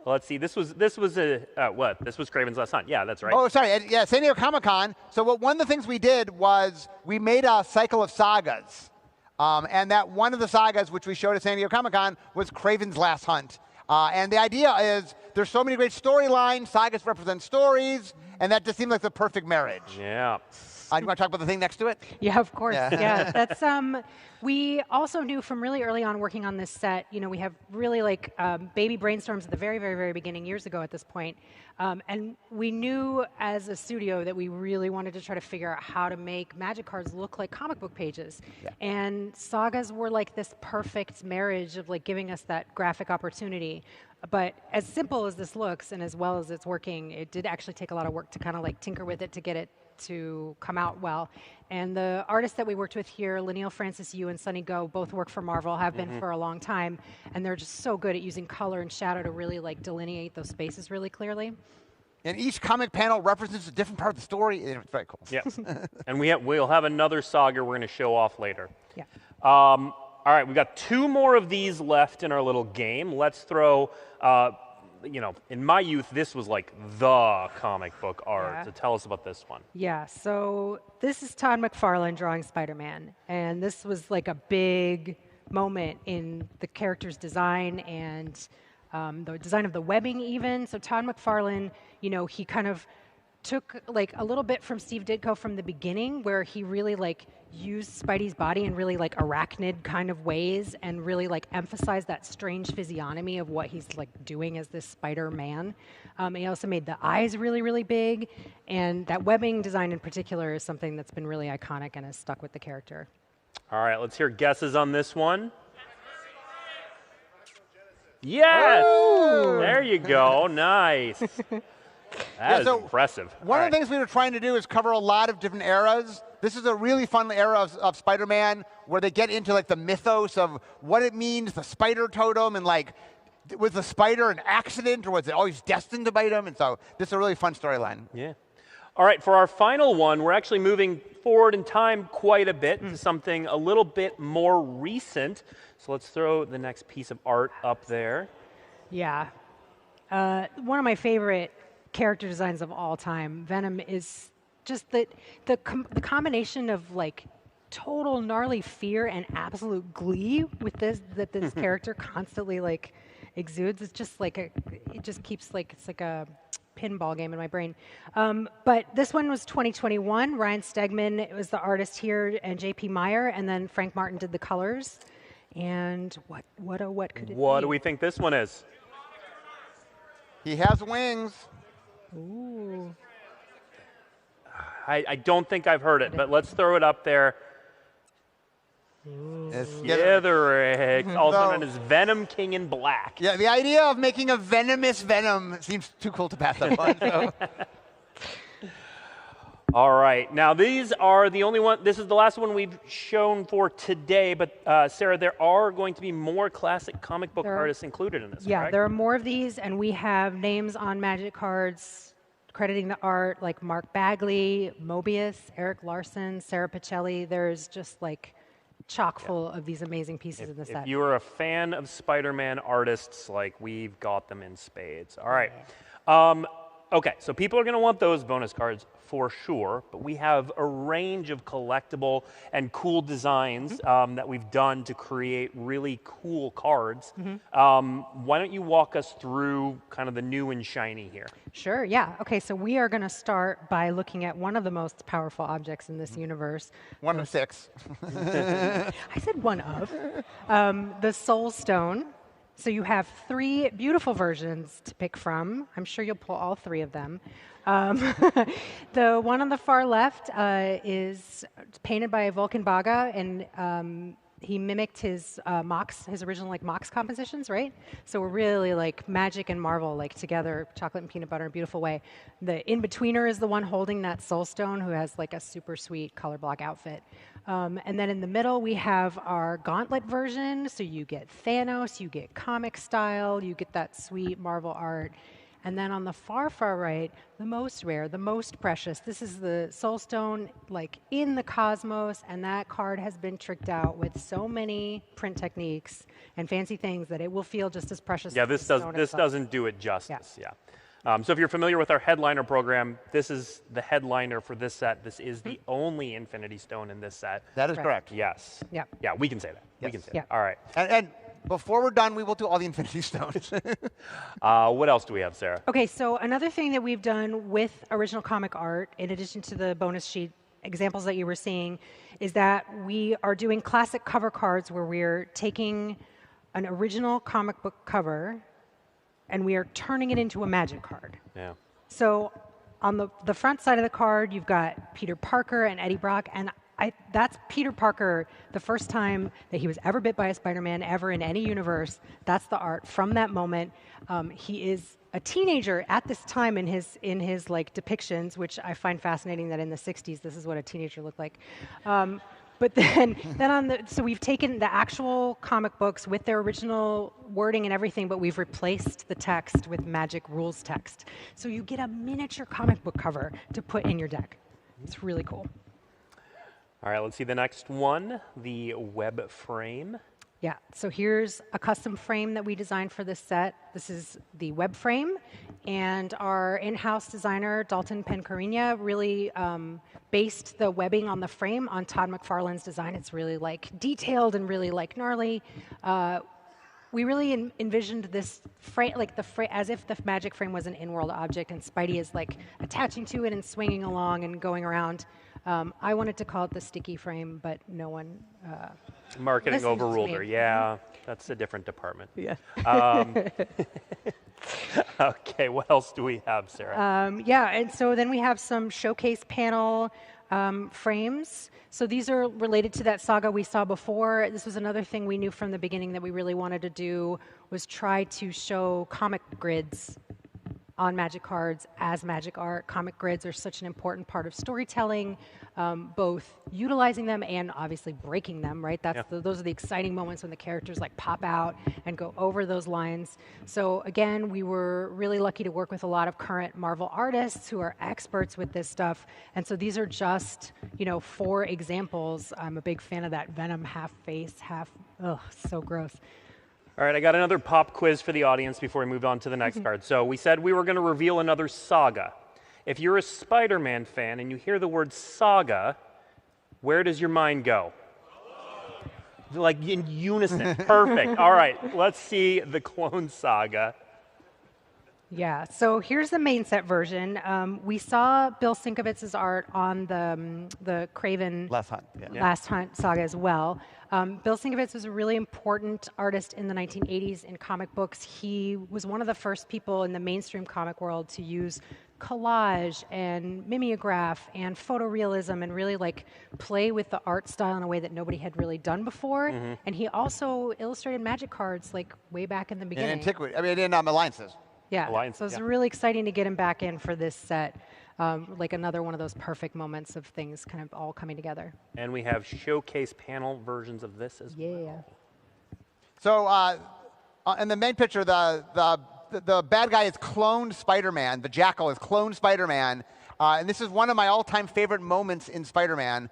let's see. This was a what? This was Craven's Last Hunt. Yeah, that's right. Oh, sorry. Yeah, San Diego Comic-Con. So one of the things we did was we made a cycle of sagas. And that one of the sagas which we showed at San Diego Comic-Con was Craven's Last Hunt. And the idea is there's so many great storylines, sagas represent stories, and that just seemed like the perfect marriage. Yeah. You want to talk about the thing next to it? Yeah, of course. Yeah, that's we also knew from really early on working on this set. You know, we have really like baby brainstorms at the very, very, very beginning years ago at this point, and we knew as a studio that we really wanted to try to figure out how to make Magic cards look like comic book pages, and sagas were like this perfect marriage of like giving us that graphic opportunity. But as simple as this looks, and as well as it's working, it did actually take a lot of work to kind of like tinker with it to get it to come out well. And the artists that we worked with here, Laniel Francis Yu and Sunny Go, both work for Marvel, have been for a long time, and they're just so good at using color and shadow to really like delineate those spaces really clearly. And each comic panel represents a different part of the story. It's very cool. Yeah. And we'll have another saga we're going to show off later. Yeah. All right, we got 2 more of these left in our little game. Let's throw, you know, in my youth, this was like the comic book art. Yeah. So tell us about this one. Yeah, so this is Todd McFarlane drawing Spider-Man, and this was like a big moment in the character's design and the design of the webbing even. So Todd McFarlane, you know, he kind of took like a little bit from Steve Ditko from the beginning, where he really like used Spidey's body in really like arachnid kind of ways and really like emphasized that strange physiognomy of what he's like doing as this Spider-Man. He also made the eyes really, really big, and that webbing design in particular is something that's been really iconic and has stuck with the character. All right, let's hear guesses on this one. Yes! Ooh. There you go. Nice. That is so impressive. One of the things we were trying to do is cover a lot of different eras. This is a really fun era of Spider-Man where they get into like the mythos of what it means, the spider totem, and like, was the spider an accident or was it always destined to bite him? And so this is a really fun storyline. Yeah. All right, for our final one, we're actually moving forward in time quite a bit to something a little bit more recent. So let's throw the next piece of art up there. Yeah. One of my favorite character designs of all time. Venom is just the combination of like total gnarly fear and absolute glee with this character constantly like exudes. It's just like it just keeps like it's like a pinball game in my brain. But this one was 2021. Ryan Stegman was the artist here, and J.P. Meyer, and then Frank Martin did the colors. And what could it be? What do we think this one is? He has wings. Ooh. I don't think I've heard it, but let's throw it up there. Skitherick, also known as Venom King in Black. Yeah, the idea of making a venomous Venom seems too cool to pass up on. So. All right, now these are the only one. This is the last one we've shown for today, but Sarah, there are going to be more classic comic book artists included in this. Yeah, correct? there are more of these, and we have names on Magic cards crediting the art like Mark Bagley, Mobius, Eric Larson, Sarah Pacelli. There's just like chock full of these amazing pieces in the set. If you are a fan of Spider-Man artists, like we've got them in spades. All right. Okay, so people are going to want those bonus cards for sure, but we have a range of collectible and cool designs that we've done to create really cool cards. Why don't you walk us through kind of the new and shiny here? Sure, yeah. Okay, so we are going to start by looking at one of the most powerful objects in this universe. One of 6. I said one of. The Soul Stone. So you have 3 beautiful versions to pick from. I'm sure you'll pull all 3 of them. The one on the far left is painted by Vulcan Baga, and he mimicked his his original like Mox compositions, right? So we're really like Magic and Marvel like together, chocolate and peanut butter in a beautiful way. The in-betweener is the one holding that Soul Stone, who has like a super sweet color block outfit. And then in the middle, we have our Gauntlet version. So you get Thanos, you get comic style, you get that sweet Marvel art. And then on the far, far right, the most rare, the most precious. This is the Soul Stone, like in the cosmos, and that card has been tricked out with so many print techniques and fancy things that it will feel just as precious. Yeah, as this the stone itself. doesn't do it justice. Yeah. So if you're familiar with our headliner program, this is the headliner for this set. This is the only Infinity Stone in this set. That is correct. Yes. Yeah. Yeah, we can say that. We Yes. can say Yeah. that. All right. And before we're done, we will do all the Infinity Stones. What else do we have, Sarah? Okay, so another thing that we've done with original comic art, in addition to the bonus sheet examples that you were seeing, is that we are doing classic cover cards where we're taking an original comic book cover and we are turning it into a Magic card. Yeah. So on the front side of the card, you've got Peter Parker and Eddie Brock, and that's Peter Parker, the first time that he was ever bit by a Spider-Man ever in any universe. That's the art from that moment. He is a teenager at this time in his like depictions, which I find fascinating that in the 60s this is what a teenager looked like. But then so we've taken the actual comic books with their original wording and everything, but we've replaced the text with Magic rules text. So you get a miniature comic book cover to put in your deck. It's really cool. All right, let's see the next one, the web frame. Yeah, so here's a custom frame that we designed for this set. This is the web frame, and our in-house designer, Dalton Pencarina, really based the webbing on the frame on Todd McFarlane's design. It's really like detailed and really like gnarly. We really envisioned this frame, like as if the Magic frame was an in-world object, and Spidey is like attaching to it and swinging along and going around. I wanted to call it the sticky frame, but no one. Marketing listened to overruled me. her. Yeah, that's a different department. Yeah. Okay, what else do we have, Sarah? Yeah, and so then we have some showcase panel frames. So these are related to that saga we saw before. This was another thing we knew from the beginning that we really wanted to do, was try to show comic grids on Magic cards as Magic art. Comic grids are such an important part of storytelling, both utilizing them and obviously breaking them, right? Those are the exciting moments when the characters like pop out and go over those lines. So again, we were really lucky to work with a lot of current Marvel artists who are experts with this stuff. And so these are just, 4 examples. I'm a big fan of that Venom half face, half, so gross. All right, I got another pop quiz for the audience before we move on to the next card. So we said we were going to reveal another saga. If you're a Spider-Man fan and you hear the word saga, where does your mind go? Like in unison. Perfect. All right, let's see the Clone Saga. Yeah, so here's the main set version. We saw Bill Sienkiewicz's art on the Craven Last Hunt. Yeah. Last Hunt saga as well. Bill Sienkiewicz's was a really important artist in the 1980s in comic books. He was one of the first people in the mainstream comic world to use collage and mimeograph and photorealism and really like play with the art style in a way that nobody had really done before. And he also illustrated Magic cards like way back in the In beginning. antiquity, in Alliances. Yeah, Alliance, so it's yeah. really exciting to get him back in for this set. Like another one of those perfect moments of things kind of all coming together. And we have showcase panel versions of this as well. Yeah. So in the main picture, the bad guy is cloned Spider-Man. The Jackal is cloned Spider-Man. And this is one of my all-time favorite moments in Spider-Man,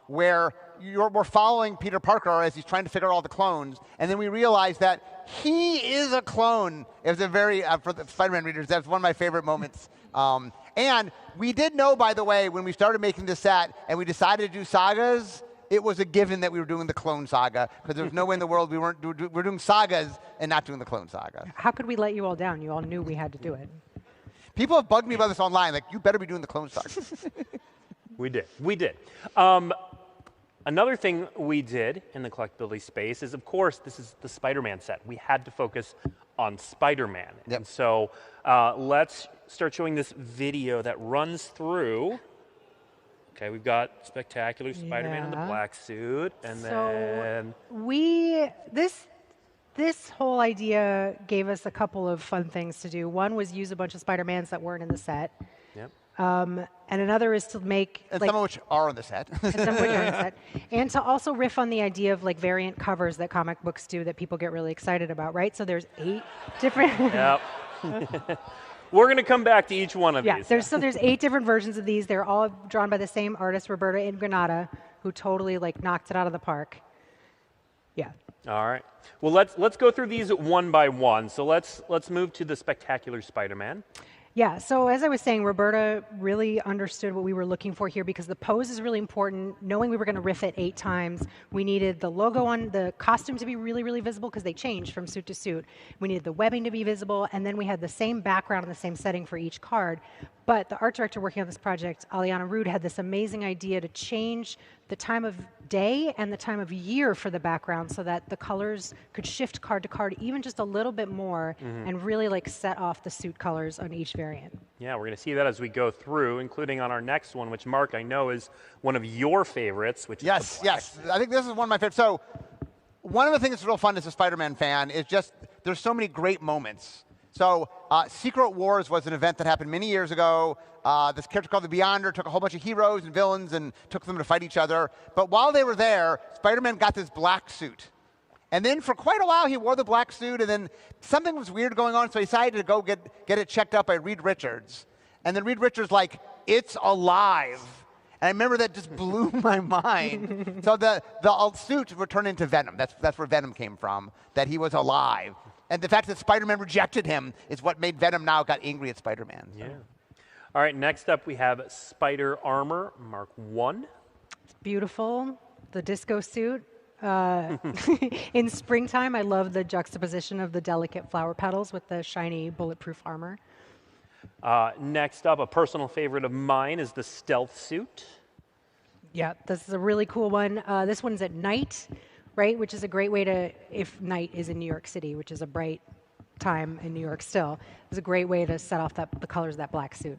where we're following Peter Parker as he's trying to figure out all the clones, and then we realize that he is a clone. It was a very, for the Spider-Man readers, that's one of my favorite moments. And we did know, by the way, when we started making this set and we decided to do sagas, it was a given that we were doing the Clone Saga, because there was no way in the world we're doing sagas and not doing the Clone Saga. How could we let you all down? You all knew we had to do it. People have bugged me about this online, like, you better be doing the Clone Saga. We did. Another thing we did in the collectability space is, of course, this is the Spider-Man set. We had to focus on Spider-Man. Yep. And so let's start showing this video that runs through. Okay, we've got Spectacular Spider-Man in the Yeah. black suit, and So then this whole idea gave us a couple of fun things to do. One was use a bunch of Spider-Mans that weren't in the set. yep. And another is to make And like, some of which are on the set. and some of which are in the set. And to also riff on the idea of like variant covers that comic books do that people get really excited about, right? So there's 8 different Yep. We're going to come back to each one of Yeah, these. there's 8 different versions of these. They're all drawn by the same artist, Roberta in Granada, who totally like knocked it out of the park. Yeah. All right. Well, let's go through these one by one. So let's move to the Spectacular Spider-Man. Yeah, so as I was saying, Roberta really understood what we were looking for here because the pose is really important. Knowing we were going to riff it 8 times, we needed the logo on the costume to be really, really visible because they changed from suit to suit. We needed the webbing to be visible, and then we had the same background and the same setting for each card. But the art director working on this project, Aliana Rude, had this amazing idea to change the time of day and the time of year for the background so that the colors could shift card to card even just a little bit more and really like set off the suit colors on each variant. Yeah, we're going to see that as we go through, including on our next one, which, Mark, I know is one of your favorites, which is the black. Yes. I think this is one of my favorites. So one of the things that's real fun as a Spider-Man fan is just there's so many great moments. So Secret Wars was an event that happened many years ago. This character called the Beyonder took a whole bunch of heroes and villains and took them to fight each other. But while they were there, Spider-Man got this black suit. And then for quite a while, he wore the black suit, and then something was weird going on, so he decided to go get it checked out by Reed Richards. And then Reed Richards like, it's alive. And I remember that just blew my mind. So the suit would turn into Venom. That's where Venom came from, that he was alive. And the fact that Spider-Man rejected him is what made Venom now got angry at Spider-Man. So. Yeah. All right, next up we have Spider Armor Mark 1. It's beautiful, the disco suit. In springtime, I love the juxtaposition of the delicate flower petals with the shiny bulletproof armor. Next up, a personal favorite of mine is the Stealth Suit. Yeah, this is a really cool one. This one's at night, right? Which is a great way to, if night is in New York City, which is a bright time in New York still, it's a great way to set off the colors of that black suit.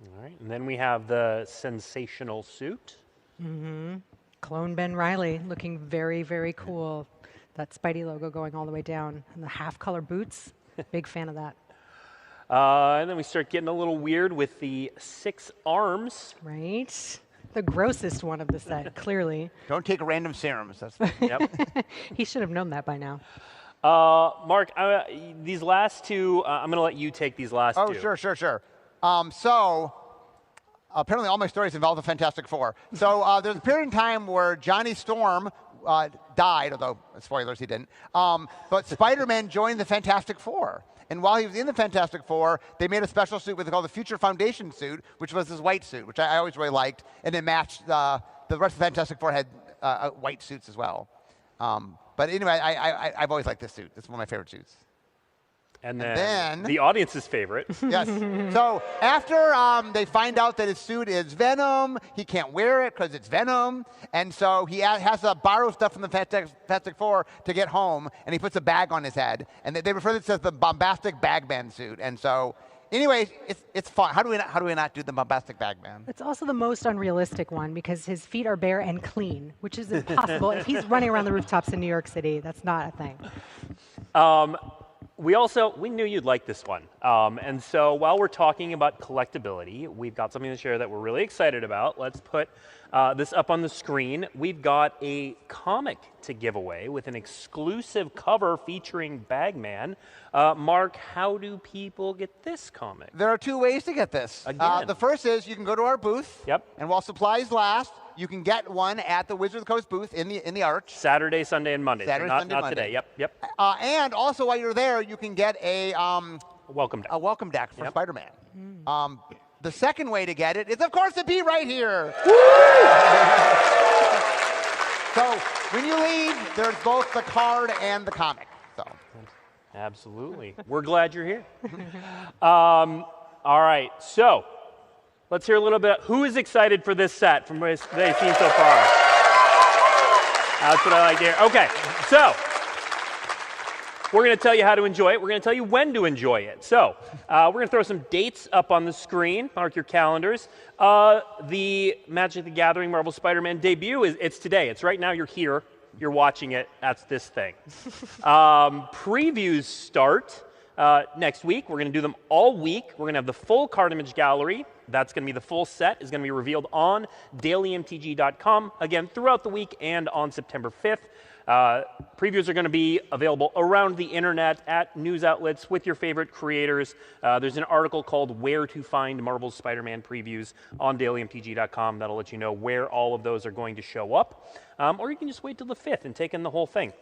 All right, and then we have the Sensational Suit. Clone Ben Reilly, looking very, very cool. That Spidey logo going all the way down. And the half-color boots, big fan of that. And then we start getting a little weird with the 6 arms. Right? The grossest one of the set, clearly. Don't take random serums. That's Yep. He should have known that by now. Mark, these last 2, I'm going to let you take these last 2. Oh, sure. So apparently all my stories involve the Fantastic Four. So there's a period in time where Johnny Storm died, although, spoilers, he didn't. But Spider-Man joined the Fantastic Four. And while he was in the Fantastic Four, they made a special suit with called the Future Foundation suit, which was this white suit, which I always really liked. And it matched the rest of the Fantastic Four had white suits as well. But anyway, I've always liked this suit. It's one of my favorite suits. And then the audience's favorite. Yes. So after they find out that his suit is Venom, he can't wear it because it's Venom. And so he has to borrow stuff from the Fantastic Four to get home. And he puts a bag on his head. And they refer to this as the bombastic bagman suit. And so anyway, it's fun. How do we not do the bombastic bagman? It's also the most unrealistic one because his feet are bare and clean, which is impossible. If he's running around the rooftops in New York City, that's not a thing. We knew you'd like this one. And so while we're talking about collectability, we've got something to share that we're really excited about. Let's put this up on the screen. We've got a comic to give away with an exclusive cover featuring Bagman. Mark, how do people get this comic? There are 2 ways to get this. Again. The first is you can go to our booth. Yep. And while supplies last, you can get one at the Wizards of the Coast booth in the Arch. Saturday, Sunday, and Monday. Saturday, not Sunday, not Monday. today. Yep. And also while you're there, you can get a Welcome deck. welcome deck for Yep. Spider-Man. The second way to get it is, of course, to be right here. So when you leave, there's both the card and the comic. So. Absolutely. We're glad you're here. All right, so let's hear a little bit. Who is excited for this set from what they've seen so far? That's what I like to hear. Okay, so we're going to tell you how to enjoy it. We're going to tell you when to enjoy it. So we're going to throw some dates up on the screen. Mark your calendars. The Magic the Gathering Marvel Spider-Man debut, it's today. It's right now. You're here. You're watching it. That's this thing. Previews start next week. We're going to do them all week. We're going to have the full card image gallery. That's going to be the full set. Is going to be revealed on dailymtg.com, again, throughout the week and on September 5th. Previews are going to be available around the internet at news outlets with your favorite creators. There's an article called Where to Find Marvel's Spider-Man Previews on dailymtg.com that'll let you know where all of those are going to show up. Or you can just wait till the 5th and take in the whole thing.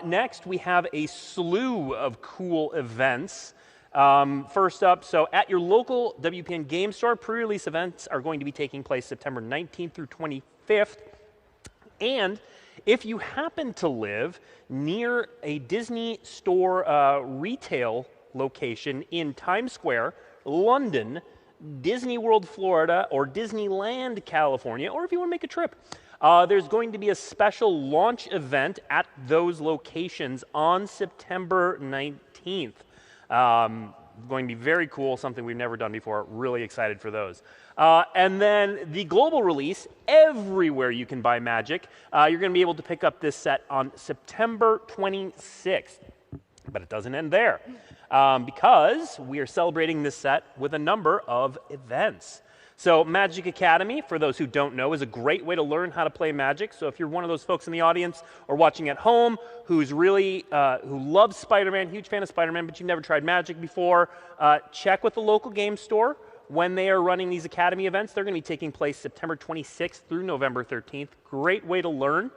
Next, we have a slew of cool events. First up, so at your local WPN game store, pre-release events are going to be taking place September 19th through 25th. And if you happen to live near a Disney store retail location in Times Square, London, Disney World, Florida, or Disneyland, California, or if you want to make a trip, there's going to be a special launch event at those locations on September 19th. Going to be very cool, something we've never done before. Really excited for those. And then the global release, everywhere you can buy Magic, you're going to be able to pick up this set on September 26th. But it doesn't end there, because we are celebrating this set with a number of events. So Magic Academy, for those who don't know, is a great way to learn how to play Magic. So if you're one of those folks in the audience or watching at home who's really, who loves Spider-Man, huge fan of Spider-Man, but you've never tried Magic before, check with the local game store when they are running these Academy events. They're going to be taking place September 26th through November 13th. Great way to learn.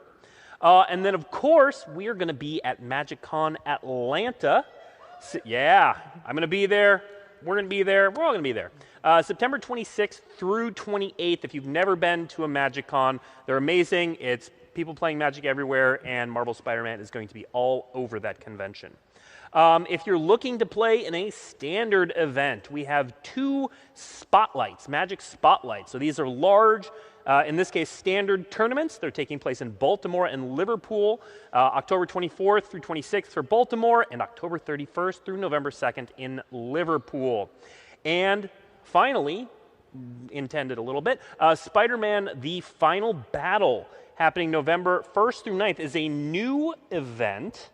And then, of course, we are going to be at MagicCon Atlanta. So, yeah, I'm going to be there. We're going to be there. We're all going to be there. September 26th through 28th. If you've never been to a MagicCon, they're amazing. It's people playing Magic everywhere, and Marvel Spider-Man is going to be all over that convention. If you're looking to play in a standard event, we have 2 spotlights, Magic Spotlights. So these are large, in this case, standard tournaments. They're taking place in Baltimore and Liverpool, October 24th through 26th for Baltimore, and October 31st through November 2nd in Liverpool. And finally, intended a little bit, Spider-Man The Final Battle, happening November 1st through 9th, is a new event.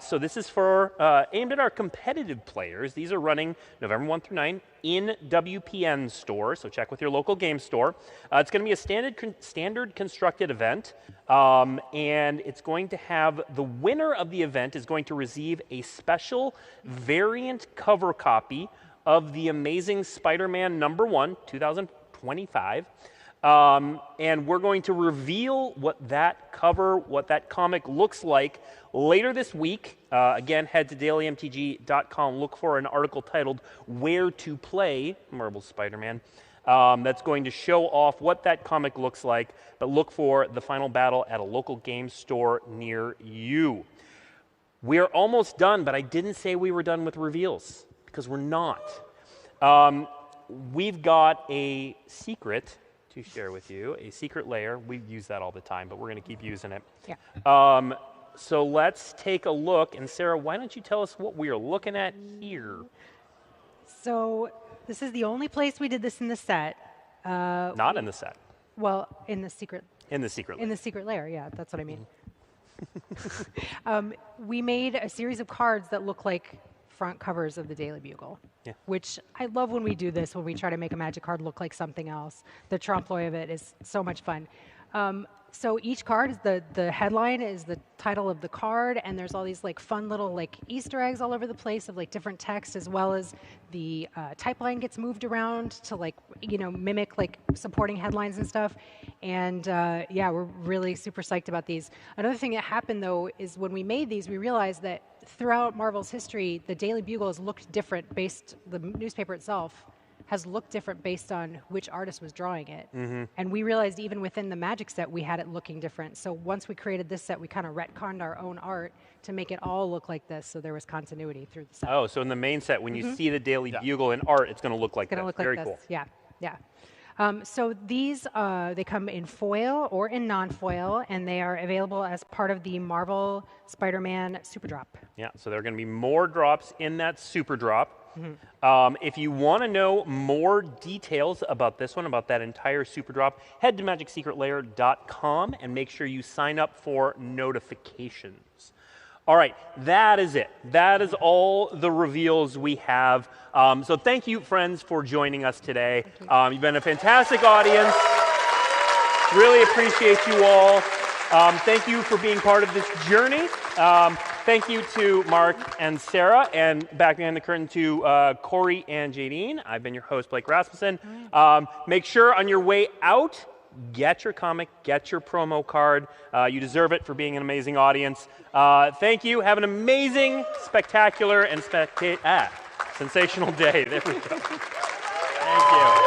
So this is for aimed at our competitive players. These are running November 1 through 9 in WPN stores, so check with your local game store. It's going to be a standard constructed event, and it's going to have the winner of the event is going to receive a special variant cover copy of The Amazing Spider-Man #1, 2025. And we're going to reveal what that cover, what that comic looks like later this week. Again, head to dailymtg.com, look for an article titled Where to Play Marvel Spider-Man. That's going to show off what that comic looks like, but look for The Final Battle at a local game store near you. We're almost done, but I didn't say we were done with reveals, because we're not. We've got a secret to share with you, a secret layer. We use that all the time, but we're going to keep using it. Yeah. So let's take a look. And Sarah, why don't you tell us what we are looking at here? So this is the only place we did this in the set. Not in the set. Well, in the secret. In the secret layer. In the secret layer, yeah, that's what I mean. We made a series of cards that look like front covers of the Daily Bugle, which I love when we do this, when we try to make a Magic card look like something else. The trompe-l'oeil of it is so much fun. So each card is the headline is the title of the card, and there's all these like fun little like Easter eggs all over the place of like different text, as well as the type line gets moved around to like mimic like supporting headlines and stuff. And yeah, we're really super psyched about these. Another thing that happened though is when we made these, we realized that throughout Marvel's history, the Daily Bugle has looked different the newspaper itself has looked different based on which artist was drawing it. And we realized even within the Magic set, we had it looking different. So once we created this set, we kind of retconned our own art to make it all look like this, so there was continuity through the set. Oh, so in the main set, when you see the Daily Bugle in art, it's going to look like that. Very cool. Yeah, yeah. So these, they come in foil or in non-foil, and they are available as part of the Marvel Spider-Man Super Drop. Yeah, so there are going to be more drops in that Super Drop. If you want to know more details about this one, about that entire Super Drop, head to magicsecretlayer.com and make sure you sign up for notifications. All right, that is it. That is all the reveals we have. So thank you, friends, for joining us today. You've been a fantastic audience. Really appreciate you all. Thank you for being part of this journey. Thank you to Mark and Sarah, and back behind the curtain to Corey and Jadine. I've been your host, Blake Rasmussen. Make sure on your way out, get your comic, get your promo card. You deserve it for being an amazing audience. Thank you. Have an amazing, spectacular, and sensational day. There we go. Thank you.